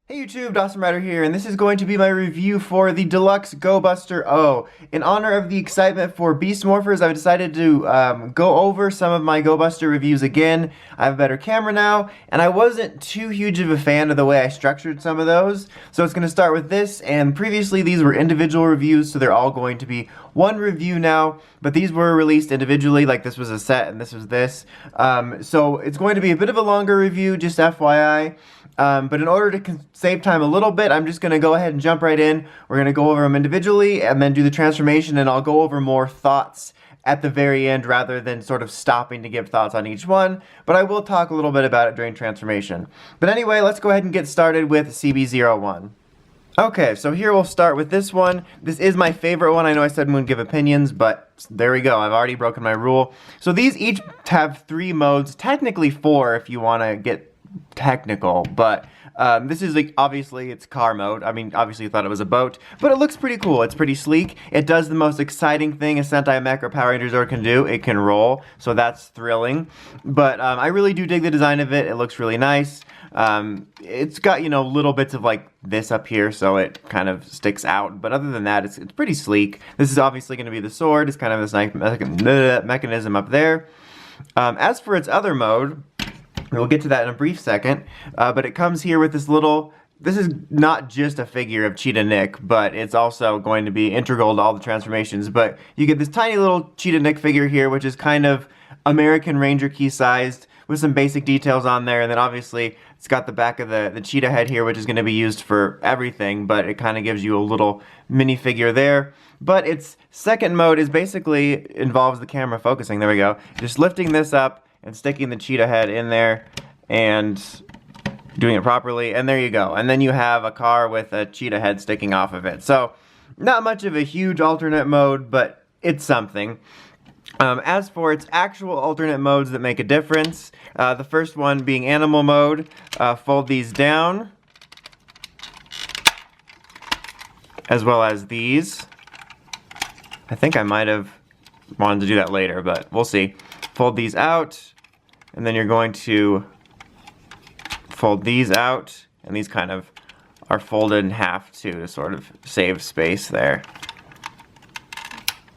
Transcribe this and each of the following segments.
Hey YouTube, Dawson Rider here, and this is going to be my review for the Deluxe Go-Buster-oh. In honor of the excitement for Beast Morphers, I've decided to go over some of my Go-Buster reviews again. I have a better camera now, and I wasn't too huge of a fan of the way I structured some of those. So it's going to start with this, and previously these were individual reviews, so they're all going to be one review now, but these were released individually, like this was a set and this was this. So it's going to be a bit of a longer review, just FYI. But in order to save time a little bit, I'm just going to go ahead and jump right in. We're going to go over them individually and then do the transformation, and I'll go over more thoughts at the very end rather than sort of stopping to give thoughts on each one. But I will talk a little bit about it during transformation. But anyway, let's go ahead and get started with CB01. Okay, so here we'll start with this one. This is my favorite one. I know I said we wouldn't give opinions, but there we go. I've already broken my rule. So these each have 3 modes, technically 4 if you want to get technical, but this is like, obviously it's car mode. I mean, obviously you thought it was a boat, but it looks pretty cool. It's pretty sleek. It does the most exciting thing a Sentai Mech or Power Ranger Zord can do. It can roll, so that's thrilling. But I really do dig the design of it. It looks really nice. It's got, you know, little bits of like this up here, so it kind of sticks out. But other than that, it's pretty sleek. This is obviously going to be the sword. It's kind of this nice mechanism up there. As for its other mode, we'll get to that in a brief second, but it comes here with this little, this is not just a figure of Cheetah Nick, but it's also going to be integral to all the transformations. But you get this tiny little Cheetah Nick figure here, which is kind of American Ranger key sized, with some basic details on there, and then obviously it's got the back of the cheetah head here, which is going to be used for everything, but it kind of gives you a little minifigure there. But its second mode is basically involves the camera focusing. There we go. Just lifting this up and sticking the cheetah head in there and doing it properly, and there you go. And then you have a car with a cheetah head sticking off of it. So not much of a huge alternate mode, but it's something. As for its actual alternate modes that make a difference, the first one being animal mode, fold these down, as well as these. I think I might have wanted to do that later, but we'll see. Fold these out, and then you're going to fold these out, and these kind of are folded in half too to sort of save space there.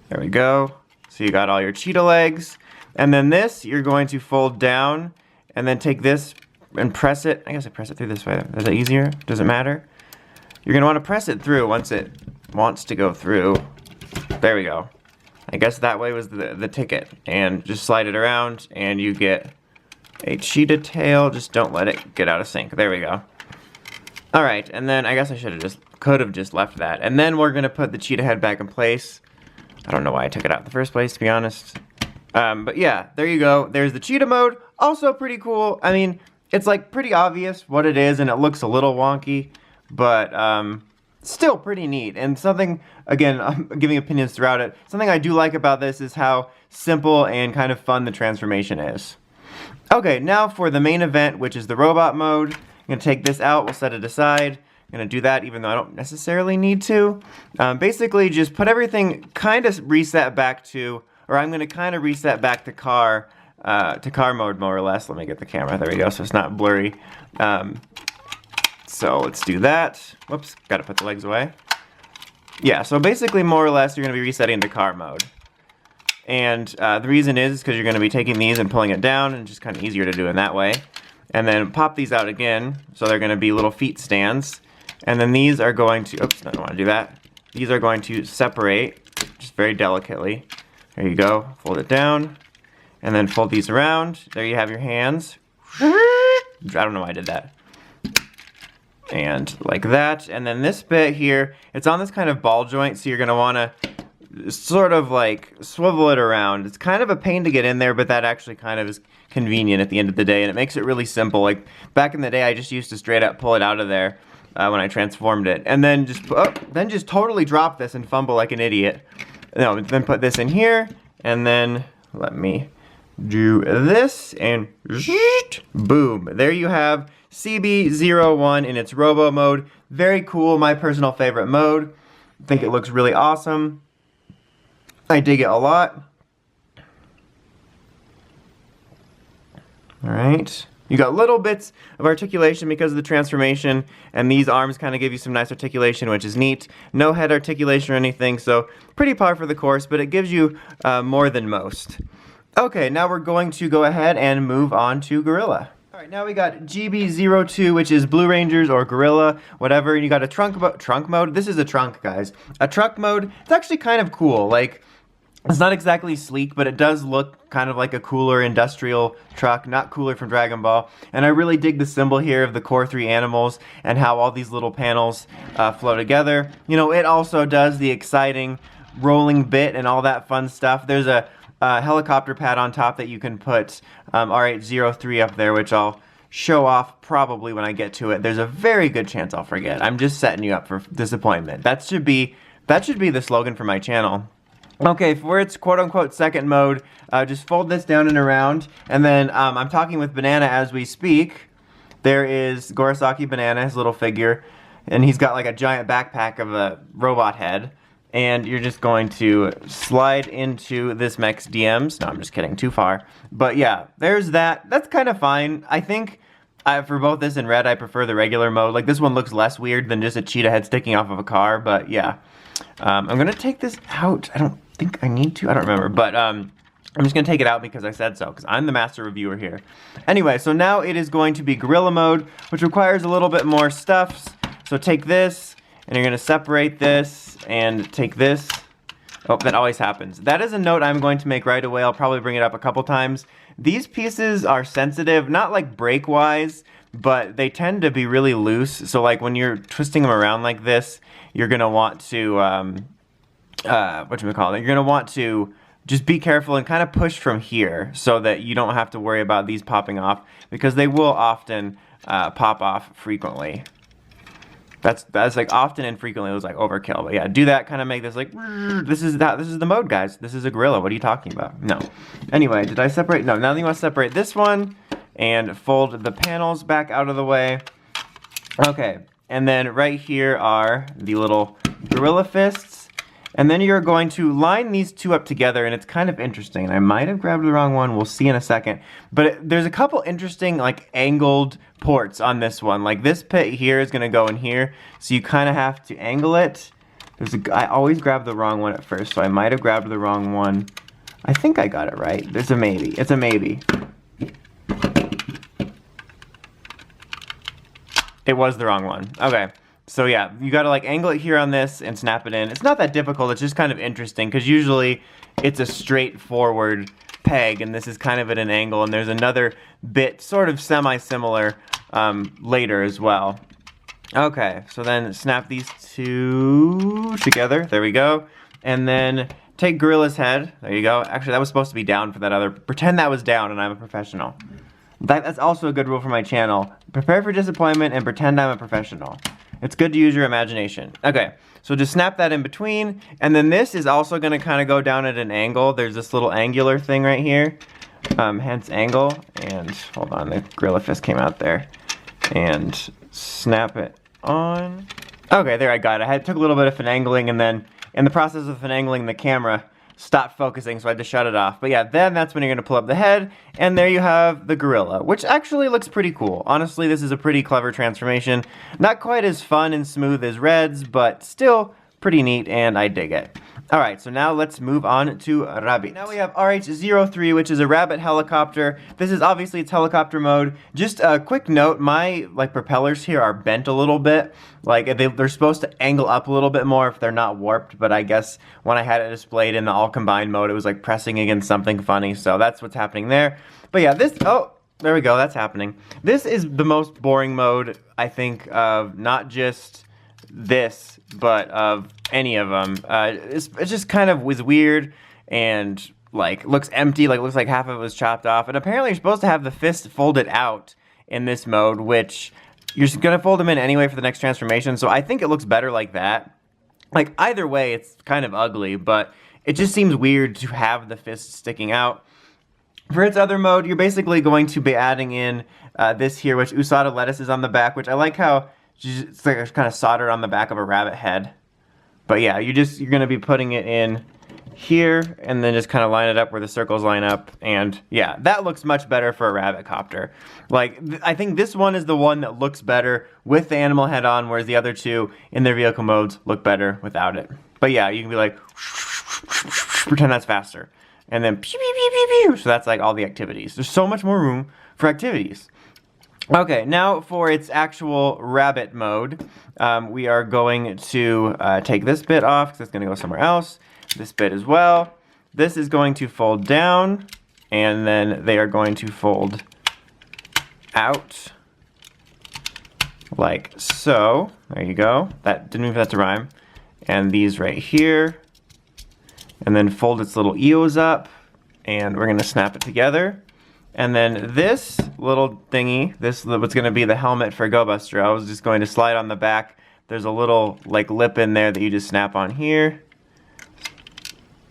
There we go. So you got all your cheetah legs, and then this you're going to fold down and then take this and press it. I guess I press it through this way. Is that easier? Does it matter? You're going to want to press it through once it wants to go through. There we go. I guess that way was the ticket. And just slide it around and you get a cheetah tail. Just don't let it get out of sync. There we go. Alright, and then I guess I could have just left that. And then we're going to put the cheetah head back in place. I don't know why I took it out in the first place, to be honest. But yeah, there you go. There's the cheetah mode. Also pretty cool. I mean, it's like pretty obvious what it is, and it looks a little wonky, but still pretty neat. And something, again, I'm giving opinions throughout it, something I do like about this is how simple and kind of fun the transformation is. Okay, now for the main event, which is the robot mode. I'm going to take this out. We'll set it aside. I'm going to do that even though I don't necessarily need to. Basically, just put everything kind of reset back to, or I'm going to kind of reset back to car mode more or less. Let me get the camera. There we go, so it's not blurry. So let's do that. Whoops, got to put the legs away. Yeah, so basically more or less you're going to be resetting to car mode. And the reason is because you're going to be taking these and pulling it down, and just kind of easier to do in that way. And then pop these out again, so they're going to be little feet stands. And then these are going to, oops, I don't want to do that. These are going to separate, just very delicately. There you go, fold it down, and then fold these around. There you have your hands. I don't know why I did that. And like that, and then this bit here, it's on this kind of ball joint, so you're going to want to sort of like swivel it around. It's kind of a pain to get in there, but that actually kind of is convenient at the end of the day, and it makes it really simple. Like back in the day, I just used to straight up pull it out of there. When I transformed it, and then just totally drop this and fumble like an idiot. No, then put this in here, and then let me do this, and boom. There you have CB01 in its robo mode. Very cool, my personal favorite mode. I think it looks really awesome. I dig it a lot. Alright, You got little bits of articulation because of the transformation, and these arms kind of give you some nice articulation, which is neat. No head articulation or anything, so pretty par for the course, but it gives you more than most. Okay, now we're going to go ahead and move on to Guerrilla. Alright, now we got GB02, which is Blue Rangers or Guerrilla, whatever, and you got a trunk mode. This is a trunk, guys. A trunk mode, it's actually kind of cool. Like, it's not exactly sleek, but it does look kind of like a cooler industrial truck, not Cooler from Dragon Ball. And I really dig the symbol here of the core 3 animals and how all these little panels flow together. You know, it also does the exciting rolling bit and all that fun stuff. There's a helicopter pad on top that you can put R803 up there, which I'll show off probably when I get to it. There's a very good chance I'll forget. I'm just setting you up for disappointment. That should be the slogan for my channel. Okay, for its quote-unquote second mode, just fold this down and around, and then I'm talking with Banana as we speak. There is Gorosaki Banana, his little figure, and he's got like a giant backpack of a robot head, and you're just going to slide into this mech's DMs. No, I'm just kidding, too far. But yeah, there's that. That's kind of fine. I think for both this and Red, I prefer the regular mode. Like, this one looks less weird than just a cheetah head sticking off of a car, but yeah. I'm going to take this out. I don't think I need to. I don't remember, but I'm just going to take it out because I said so, because I'm the master reviewer here. Anyway, so now it is going to be Guerrilla Mode, which requires a little bit more stuff. So take this, and you're going to separate this, and take this. Oh, that always happens. That is a note I'm going to make right away. I'll probably bring it up a couple times. These pieces are sensitive, not like break-wise, but they tend to be really loose. So like when you're twisting them around like this, you're going to want to, whatchamacallit, you're going to want to just be careful and kind of push from here so that you don't have to worry about these popping off, because they will often pop off frequently. That's like often and frequently. It was like overkill, but yeah, do that, kind of make this like, this is the mode, guys. This is a gorilla. What are you talking about? No. Anyway, did I separate? No, now you want to separate this one and fold the panels back out of the way. Okay, and then right here are the little gorilla fists, and then you're going to line these two up together, and it's kind of interesting. And I might have grabbed the wrong one. We'll see in a second. But there's a couple interesting like angled ports on this one. Like this pit here is going to go in here, so you kind of have to angle it. I always grab the wrong one at first, so I might have grabbed the wrong one. I think I got it right. There's a maybe. It's a maybe. It was the wrong one. Okay. So yeah, you gotta like angle it here on this and snap it in. It's not that difficult, it's just kind of interesting, because usually it's a straightforward peg, and this is kind of at an angle, and there's another bit sort of semi-similar later as well. Okay, so then snap these two together, there we go, and then take Gorilla's head, there you go. Actually, that was supposed to be down for that other, pretend that was down and I'm a professional. That's also a good rule for my channel. Prepare for disappointment and pretend I'm a professional. It's good to use your imagination. Okay, so just snap that in between, and then this is also going to kind of go down at an angle. There's this little angular thing right here, hence angle, and hold on, the gorilla fist came out there, and snap it on. Okay, there, I got it. I took a little bit of finagling, and then in the process of finagling, the camera stopped focusing, so I had to shut it off. But yeah, then that's when you're going to pull up the head, and there you have the gorilla, which actually looks pretty cool. Honestly, this is a pretty clever transformation. Not quite as fun and smooth as Red's, but still pretty neat, and I dig it. Alright, so now let's move on to Rabbit. Now we have RH03, which is a rabbit helicopter. This is obviously its helicopter mode. Just a quick note, my propellers here are bent a little bit. Like they're supposed to angle up a little bit more if they're not warped, but I guess when I had it displayed in the all combined mode, it was like pressing against something funny, so that's what's happening there. But yeah, there we go, that's happening. This is the most boring mode, I think, of not just this, but of any of them. It's just kind of was weird and like looks empty, like looks like half of it was chopped off. And apparently you're supposed to have the fist folded out in this mode, which you're gonna fold them in anyway for the next transformation. So I think it looks better like that. Like either way, it's kind of ugly, but it just seems weird to have the fist sticking out. For its other mode, you're basically going to be adding in this here, which USADA lettuce is on the back, which I like how it's like kind of soldered on the back of a rabbit head. But yeah, you're gonna be putting it in here and then just kind of line it up where the circles line up, and yeah, that looks much better for a rabbit copter. Like, I think this one is the one that looks better with the animal head on, whereas the other two in their vehicle modes look better without it. But yeah, you can be like, pretend that's faster. And then pew, pew, pew, pew, pew. So that's like all the activities. There's so much more room for activities. Okay, now for its actual rabbit mode, we are going to take this bit off because it's going to go somewhere else. This bit as well. This is going to fold down, and then they are going to fold out like so. There you go. That didn't mean for that to rhyme. And these right here. And then fold its little ears up, and we're going to snap it together. And then this little thingy, this what's going to be the helmet for Go-buster-oh, is just going to slide on the back. There's a little like lip in there that you just snap on here.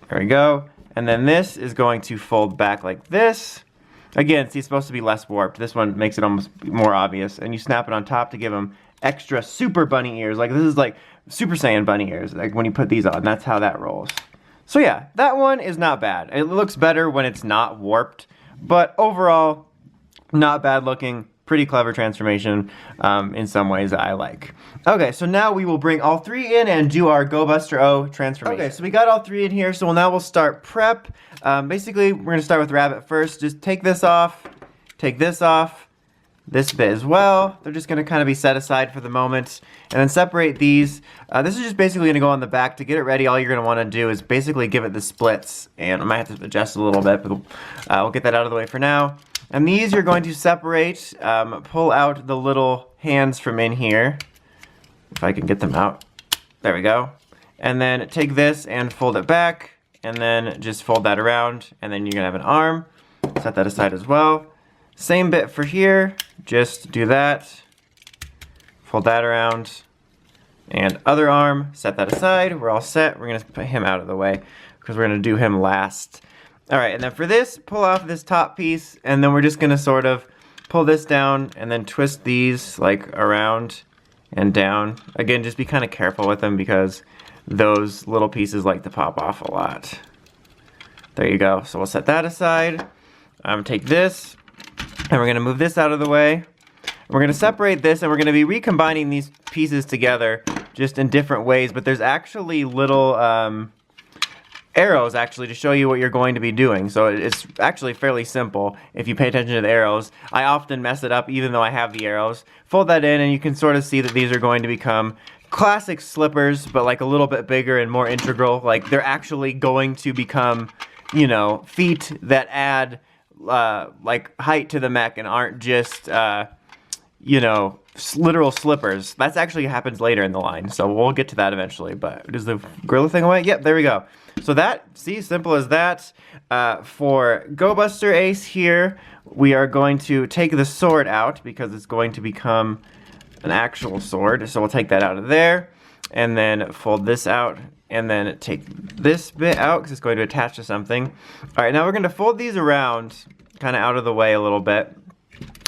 There we go. And then this is going to fold back like this. Again, see, it's supposed to be less warped. This one makes it almost more obvious. And you snap it on top to give them extra super bunny ears. Like, this is like Super Saiyan bunny ears, like when you put these on. That's how that rolls. So yeah, that one is not bad. It looks better when it's not warped. But overall, not bad looking, pretty clever transformation in some ways that I like. Okay, so now we will bring all three in and do our Go-buster-oh transformation. Okay, so we got all three in here, so now we'll start prep. Basically, we're going to start with Rabbit first. Just take this off, this bit as well. They're just going to kind of be set aside for the moment. And then separate these. This is just basically going to go on the back. To get it ready, all you're going to want to do is basically give it the splits. And I might have to adjust a little bit, but we'll get that out of the way for now. And these you're going to separate, pull out the little hands from in here. If I can get them out. There we go. And then take this and fold it back. And then just fold that around. And then you're going to have an arm. Set that aside as well. Same bit for here. Just do that. Fold that around. And other arm. Set that aside. We're all set. We're going to put him out of the way because we're going to do him last. Alright, and then for this, pull off this top piece. And then we're just going to sort of pull this down and then twist these like around and down. Again, just be kind of careful with them because those little pieces like to pop off a lot. There you go. So we'll set that aside. Take this, and we're going to move this out of the way. We're going to separate this, and we're going to be recombining these pieces together just in different ways, but there's actually little arrows actually to show you what you're going to be doing. So it's actually fairly simple if you pay attention to the arrows. I often mess it up even though I have the arrows. Fold that in and you can sort of see that these are going to become classic slippers, but like a little bit bigger and more integral. Like they're actually going to become, you know, feet that add like height to the mech and aren't just, you know, literal slippers. That actually happens later in the line, so we'll get to that eventually. But is the gorilla thing away? Yep, there we go. So that, see, simple as that. For Go-buster Ace here, we are going to take the sword out because it's going to become an actual sword. So we'll take that out of there and then fold this out and then take this bit out because it's going to attach to something. All right, now we're going to fold these around kind of out of the way a little bit.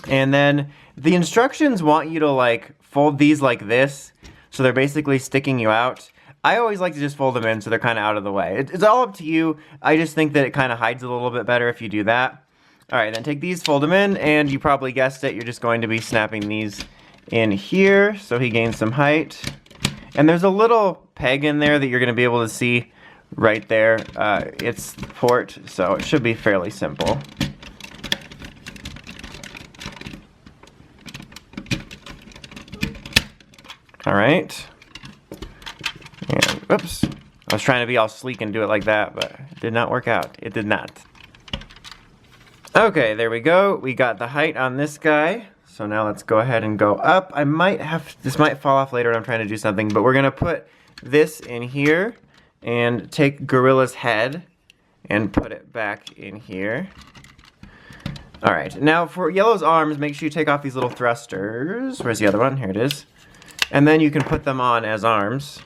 And then the instructions want you to like fold these like this. So they're basically sticking you out. I always like to just fold them in so they're kind of out of the way. It's all up to you. I just think that it kind of hides it a little bit better if you do that. All right, then take these, fold them in, and you probably guessed it. You're just going to be snapping these in here so he gains some height. And there's a little peg in there that you're going to be able to see right there. It's the port, so it should be fairly simple. All right. And, oops. I was trying to be all sleek and do it like that, but it did not work out. It did not. Okay, there we go. We got the height on this guy. So now let's go ahead and go up. I might have, this might fall off later when I'm trying to do something, but we're gonna put this in here and take Gorilla's head and put it back in here. All right, now for Yellow's arms, make sure you take off these little thrusters. Where's the other one? Here it is. And then you can put them on as arms.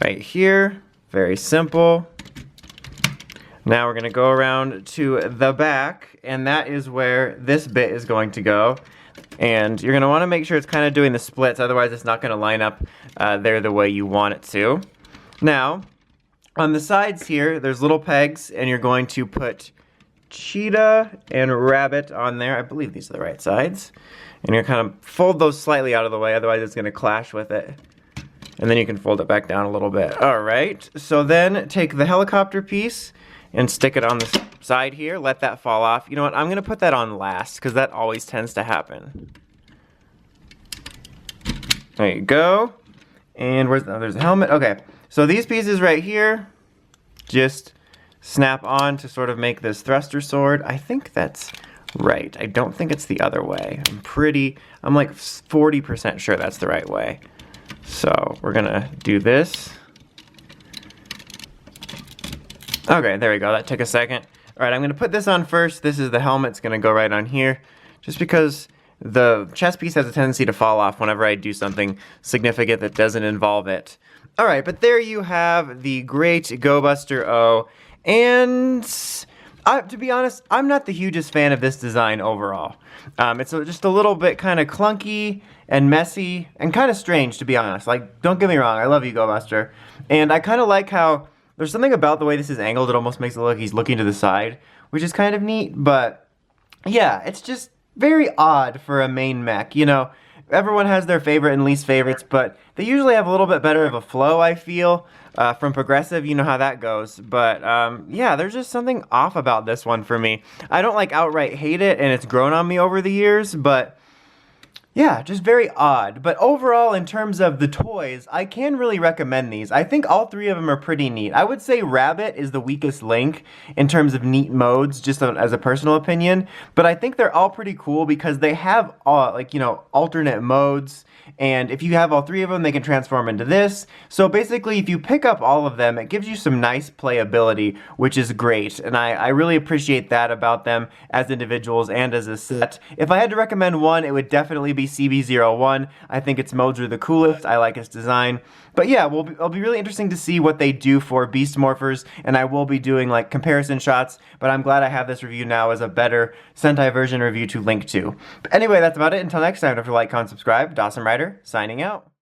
Right here, very simple. Now we're gonna go around to the back, and that is where this bit is going to go. And you're going to want to make sure it's kind of doing the splits, otherwise it's not going to line up there the way you want it to. Now, on the sides here, there's little pegs, and you're going to put cheetah and rabbit on there. I believe these are the right sides. And you're kind of fold those slightly out of the way, otherwise it's going to clash with it. And then you can fold it back down a little bit. All right, so then take the helicopter piece and stick it on the side here. Let that fall off. You know what, I'm going to put that on last because that always tends to happen. There you go. And there's a helmet. Okay, so these pieces right here just snap on to sort of make this thruster sword. I think that's right. I don't think it's the other way. I'm like 40% sure that's the right way. So we're gonna do this. Okay, there we go. That took a second. All right, I'm gonna put this on first. This is the helmet. It's gonna go right on here, just because the chest piece has a tendency to fall off whenever I do something significant that doesn't involve it. All right, but there you have the great Go-buster-oh. And to be honest, I'm not the hugest fan of this design overall. It's just a little bit kind of clunky and messy and kind of strange, to be honest. Like, don't get me wrong, I love you, Go-buster. And I kind of like how there's something about the way this is angled. It almost makes it look like he's looking to the side, which is kind of neat. But yeah, it's just very odd for a main mech. You know, everyone has their favorite and least favorites, but they usually have a little bit better of a flow, I feel. From Progressive, you know how that goes. But yeah, there's just something off about this one for me. I don't like outright hate it, and it's grown on me over the years, but yeah, just very odd. But overall, in terms of the toys, I can really recommend these. I think all three of them are pretty neat. I would say Rabbit is the weakest link in terms of neat modes, just as a personal opinion. But I think they're all pretty cool because they have, like, you know, alternate modes. And if you have all three of them, they can transform into this. So basically, if you pick up all of them, it gives you some nice playability, which is great. And I really appreciate that about them as individuals and as a set. If I had to recommend one, it would definitely be CB01. I think its modes are the coolest. I like its design. But yeah, it'll be really interesting to see what they do for Beast Morphers, and I will be doing like comparison shots, but I'm glad I have this review now as a better Sentai version review to link to. But anyway, that's about it. Until next time, don't forget to like, comment, subscribe. Dawson Rider, signing out.